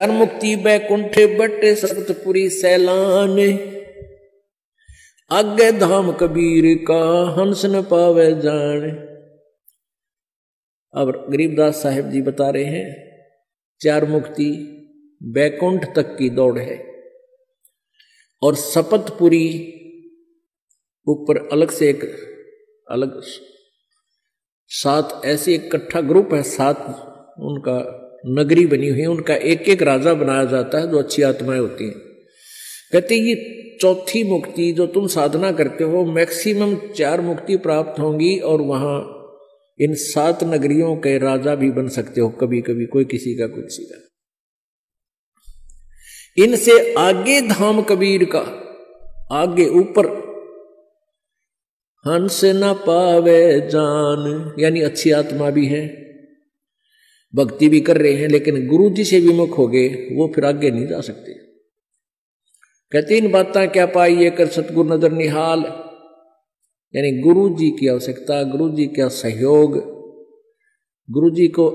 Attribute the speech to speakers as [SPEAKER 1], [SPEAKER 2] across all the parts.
[SPEAKER 1] मुक्ति बैकुंठ बट सतपुरी सैलान, आगे धाम कबीर का हंस न पावे जान। अब गरीबदास साहिब जी बता रहे हैं चार मुक्ति बैकुंठ तक की दौड़ है और सपतपुरी ऊपर अलग से एक अलग सात ऐसे इकट्ठा ग्रुप है, सात उनका नगरी बनी हुई है, उनका एक एक राजा बनाया जाता है जो अच्छी आत्माएं होती हैं। कहते ये चौथी मुक्ति जो तुम साधना करते हो मैक्सिमम 4 मुक्ति प्राप्त होंगी और वहां इन 7 नगरियों के राजा भी बन सकते हो, कभी कभी कोई किसी का कोई किसी का। इनसे आगे धाम कबीर का, आगे ऊपर हंस न पावे जान, यानी अच्छी आत्मा भी है, भक्ति भी कर रहे हैं, लेकिन गुरु जी से विमुख हो गए वो फिर आगे नहीं जा सकते। कहते इन बातें क्या पाई ये कर सतगुरु नजर निहाल, यानी गुरु जी की आवश्यकता, गुरु जी का सहयोग, गुरु जी को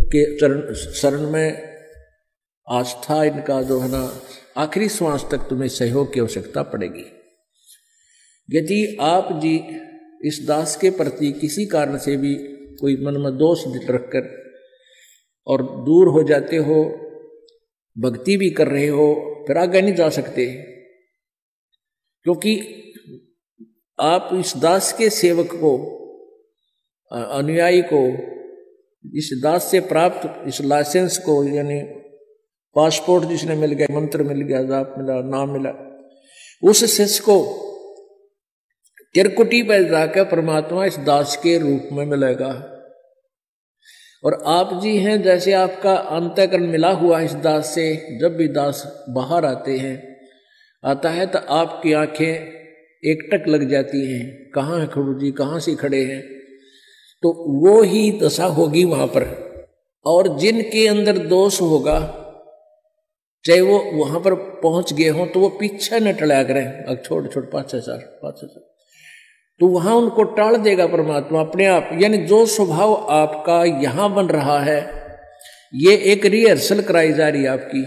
[SPEAKER 1] के चरण शरण में आस्था, इनका जो है ना आखिरी श्वास तक तुम्हें सहयोग की आवश्यकता पड़ेगी। यदि आप जी इस दास के प्रति किसी कारण से भी कोई मन में दोष रखकर और दूर हो जाते हो, भक्ति भी कर रहे हो, फिर आगे नहीं जा सकते, क्योंकि आप इस दास के सेवक को, अनुयायी को, इस दास से प्राप्त इस लाइसेंस को, यानी पासपोर्ट जिसने मिल गया, मंत्र मिल गया, जाप मिला, नाम मिला, उस शिष्य को त्रिकुटी पर जाकर परमात्मा इस दास के रूप में मिलेगा। और आप जी हैं जैसे आपका अंतःकरण मिला हुआ इस दास से, जब भी दास बाहर आता है तो आपकी आंखें एकटक लग जाती हैं, कहाँ है गुरु जी, कहाँ से खड़े हैं, तो वो ही दशा होगी वहां पर। और जिनके अंदर दोष होगा, चाहे वो वहां पर पहुंच गए हों, तो वो पीछे न टला करें, अब छोड़ 5-6 साल, तो वहां उनको टाल देगा परमात्मा अपने आप। यानी जो स्वभाव आपका यहां बन रहा है, ये एक रिहर्सल कराई जा रही है आपकी।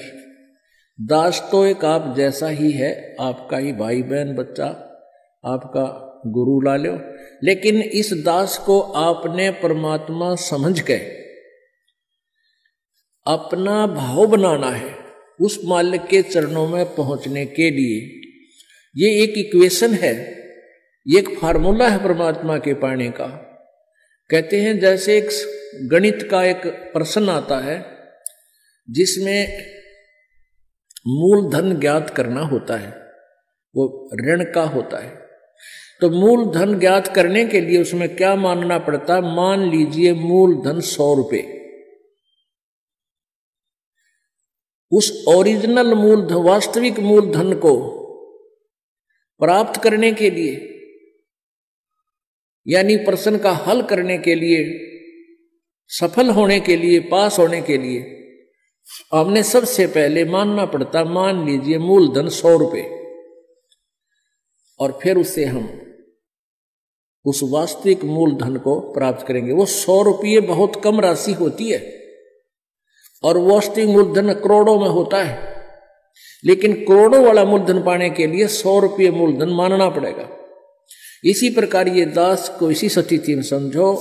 [SPEAKER 1] दास तो एक आप जैसा ही है, आपका ही भाई बहन बच्चा, आपका गुरु ला लो, लेकिन इस दास को आपने परमात्मा समझ के अपना भाव बनाना है उस मालिक के चरणों में पहुंचने के लिए। ये एक इक्वेशन है, ये एक फार्मूला है परमात्मा के पाने का। कहते हैं जैसे एक गणित का एक प्रश्न आता है जिसमें मूलधन ज्ञात करना होता है, वो ऋण का होता है, तो मूलधन ज्ञात करने के लिए उसमें क्या मानना पड़ता है? मान लीजिए मूलधन 100 रुपए, उस ओरिजिनल मूलधन, वास्तविक मूलधन को प्राप्त करने के लिए, यानी प्रश्न का हल करने के लिए, सफल होने के लिए, पास होने के लिए, हमने सबसे पहले मानना पड़ता, मान लीजिए मूलधन 100 रुपए, और फिर उससे हम उस वास्तविक मूलधन को प्राप्त करेंगे। वो 100 रुपये बहुत कम राशि होती है और वास्तविक मूलधन करोड़ों में होता है, लेकिन करोड़ों वाला मूलधन पाने के लिए 100 रुपये मूलधन मानना पड़ेगा। इसी प्रकार ये दास को इसी स्थिति में समझो,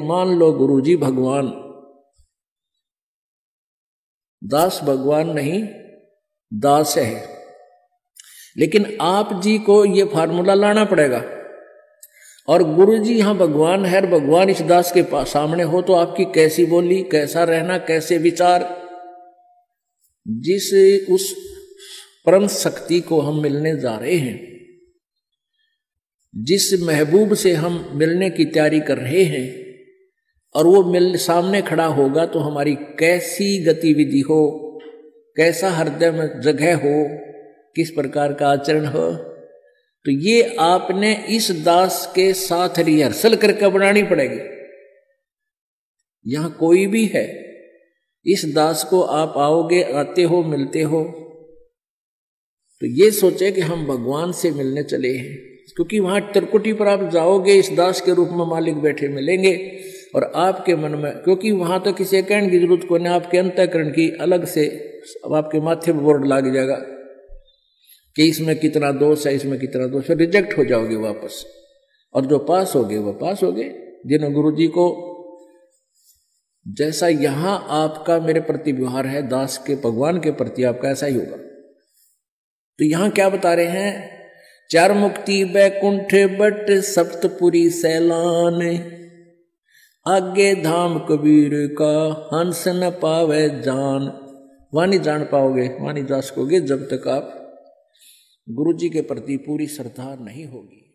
[SPEAKER 1] मान लो गुरुजी भगवान, दास भगवान नहीं, दास है, लेकिन आप जी को ये फार्मूला लाना पड़ेगा। और गुरुजी यहां भगवान है और भगवान इस दास के पास सामने हो, तो आपकी कैसी बोली, कैसा रहना, कैसे विचार, जिस उस परम शक्ति को हम मिलने जा रहे हैं, जिस महबूब से हम मिलने की तैयारी कर रहे हैं, और वो सामने खड़ा होगा तो हमारी कैसी गतिविधि हो, कैसा हृदय में जगह हो, किस प्रकार का आचरण हो, तो ये आपने इस दास के साथ रिहर्सल करके बनानी पड़ेगी। यहां कोई भी है, इस दास को आप आओगे, आते हो, मिलते हो, तो ये सोचे कि हम भगवान से मिलने चले हैं, क्योंकि वहां त्रिकुटी पर आप जाओगे, इस दास के रूप में मालिक बैठे मिलेंगे, और आपके मन में, क्योंकि वहां तो किसी कहने की जरूरत को नहीं, आपके अंतःकरण की अलग से अब आपके माथे पर बोर्ड लग जाएगा कि इसमें कितना दोष है, इसमें कितना दोष है, रिजेक्ट हो जाओगे वापस। और जो पास हो गए वो पास हो गए। जिन्होंने गुरु जी को जैसा यहां आपका मेरे प्रति व्यवहार है, दास के भगवान के प्रति आपका ऐसा ही होगा। तो यहां क्या बता रहे हैं, चार मुक्ति बैकुंठ बट सप्तपुरी सैलान, आगे धाम कबीर का हंस न पावे जान। वहां नहीं जान पाओगे, वहां नहीं जा सकोगे जब तक आप गुरु जी के प्रति पूरी श्रद्धा नहीं होगी।